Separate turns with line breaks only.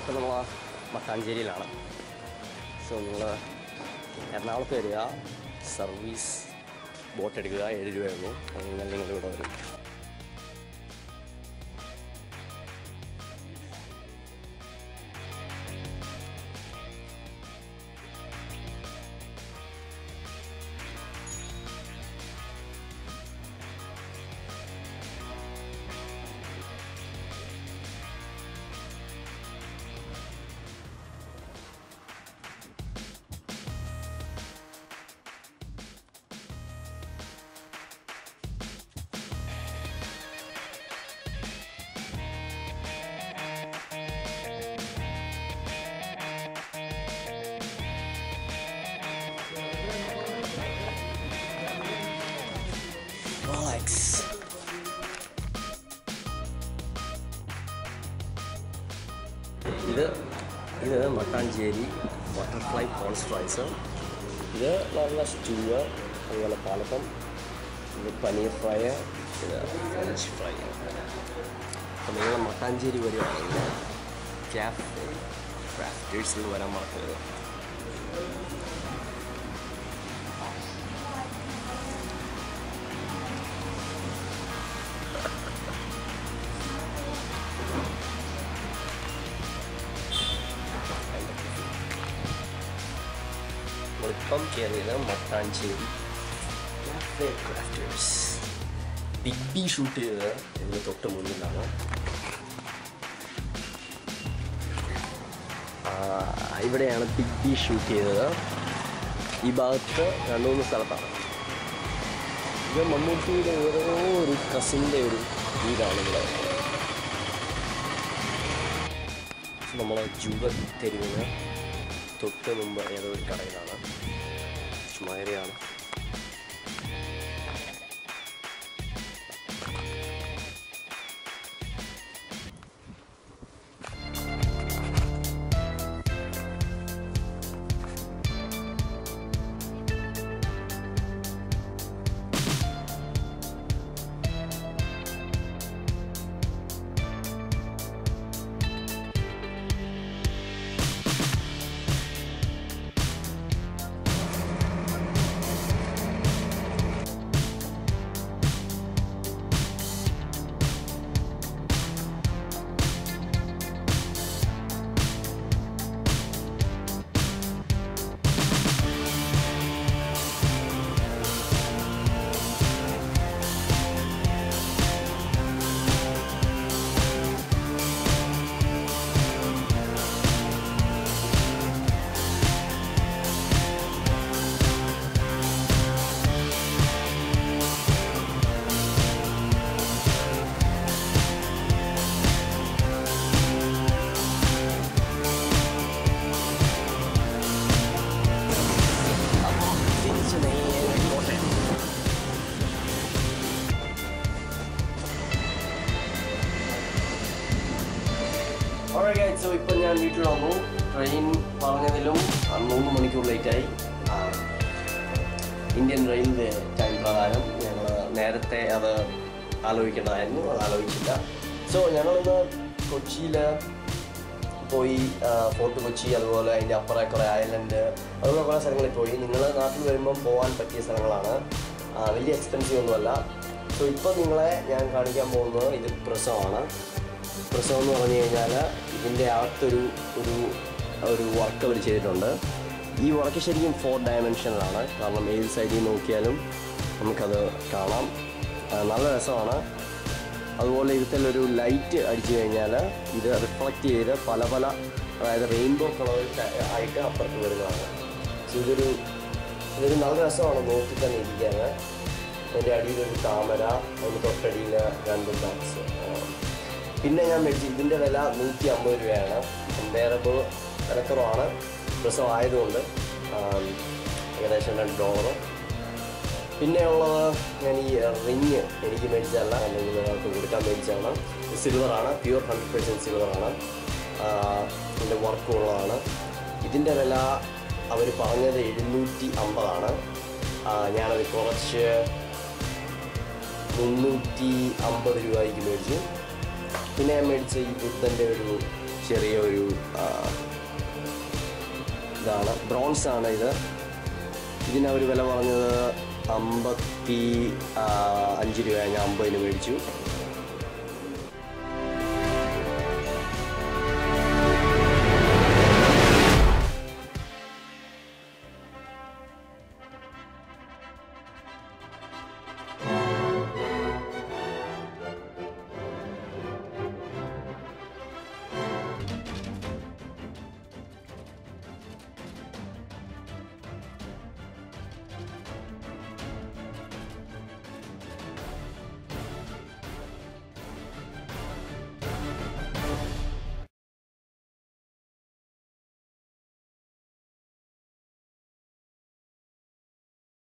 ഇപ്പോൾ നമ്മൾ മട്ടാഞ്ചേരിയിലാണ്. സോ നിങ്ങൾ എറണാകുളത്ത് വരിക, സർവീസ് ബോട്ട് എടുക്കുക, 7 രൂപയുള്ളൂ. അങ്ങനെ നിങ്ങളിവിടെ വരും. ഇത് മട്ടാഞ്ചേരി ബട്ടർഫ്ലൈ പ്രോൺസ് ഫ്രൈസ്. ഇത് നല്ല സ്റ്റൂവ്, അതുപോലെ പാലപ്പം, ഇത് പനീർ ഫ്രൈ, ഇത് ഫ്രഞ്ച് ഫ്രൈ. അപ്പോൾ നിങ്ങൾ മട്ടാഞ്ചേരി വരികയാണെങ്കിൽ ക്യാഫെ ക്രാഫ്റ്റേഴ്സിൽ വരാൻ മറക്കരുത്. ഇപ്പം കയറിയത് Mattancherry cafe crafters. Big B shoot ചെയ്തത് ഇതിന് തൊട്ട് മുന്നിലാണ്. ഇവിടെയാണ് ബിഗ് ബി ഷൂട്ട് ചെയ്തത്. ഈ ഭാഗത്ത് 2-3 സ്ഥലത്താണ്. ഇത് മമ്മൂട്ടിയുടെ ഓരോ ഒരു കസിൻ്റെ ഒരു വീടാണ് ഇവിടെ. നമ്മൾ ജൂബൽ തെരുവിന് തൊട്ട് മുമ്പ് ഏതോ ഒരു കടയിലാണ്. ചുമ്മാരിയാണ്. സോ ഇപ്പം ഞാൻ വീട്ടിൽ വന്നു. ട്രെയിൻ പറഞ്ഞതിലും 3 മണിക്കൂർ ലേറ്റായി. ഇന്ത്യൻ റെയിൽവേ ടൈം പ്രകാരം ഞങ്ങൾ നേരത്തെ അത് ആലോചിക്കേണ്ടതായിരുന്നു, അത് ആലോചിച്ചില്ല. സോ ഞങ്ങളിന്ന് കൊച്ചിയിൽ പോയി, ഫോർട്ട് കൊച്ചി, അതുപോലെ അതിൻ്റെ അപ്പുറം കുറേ ഐലൻഡ്, അതുപോലെ കുറേ സ്ഥലങ്ങളിൽ പോയി. നിങ്ങൾ നാട്ടിൽ വരുമ്പം പോകാൻ പറ്റിയ സ്ഥലങ്ങളാണ്, വലിയ എക്സ്പെൻസീവ് ഒന്നുമല്ല. സോ ഇപ്പോൾ നിങ്ങളെ ഞാൻ കാണിക്കാൻ പോകുന്നത് ഇത് പ്രസവമാണ്. പ്രസവം എന്ന് പറഞ്ഞു കഴിഞ്ഞാൽ ഇതിൻ്റെ അകത്തൊരു വർക്ക് അവർ ചെയ്തിട്ടുണ്ട്. ഈ വർക്ക് ശരിക്കും 4 ഡയമെൻഷനിലാണ്. കാരണം ഏത് സൈഡിൽ നോക്കിയാലും നമുക്കത് കാണാം. നല്ല രസമാണ്. അതുപോലെ ഇതിലൊരു ലൈറ്റ് അടിച്ചു കഴിഞ്ഞാൽ ഇത് റിഫ്ലക്റ്റ് ചെയ്ത് പല അതായത് റെയിൻബോ കളേഴ്സ് ആയിട്ട് അപ്പുറത്ത് വരുന്നതാണ്. സോ ഇതൊരു നല്ല രസമാണ് നോക്കി തന്നെ ഇരിക്കാൻ. അതിൻ്റെ അടിയിലൊരു താമര, അതിന് തൊട്ടടിയിൽ 2 ബാഗ്സ്. പിന്നെ ഞാൻ മേടിച്ചു. ഇതിൻ്റെ വില 150 രൂപയാണ്. കമ്പയറബിൾ വിലക്കുറവാണ്. പ്രസവം ആയതുകൊണ്ട് ഏകദേശം $2. പിന്നെ ഉള്ളത് ഞാൻ ഈ റിങ് എനിക്ക് മേടിച്ചതല്ല, അല്ലെങ്കിൽ നിങ്ങൾക്ക് കൊടുക്കാൻ മേടിച്ചതാണ്. സിൽവറാണ്, പ്യൂർ 100% സിൽവറാണ്. ഇതിൻ്റെ വർക്കുള്ളതാണ്. ഇതിൻ്റെ വില അവർ പറഞ്ഞത് 750 ഞാനത് കുറച്ച് 350 രൂപയ്ക്ക് മേടിച്ചു. പിന്നെ ഞാൻ മേടിച്ച ഈ ബുദ്ധൻ്റെ ഒരു ചെറിയൊരു ഇതാണ്, ബ്രോൺസ് ആണ് ഇത്. ഇതിനവർ വില പറഞ്ഞത് 55 രൂപ, ഞാൻ 50 മേടിച്ചു.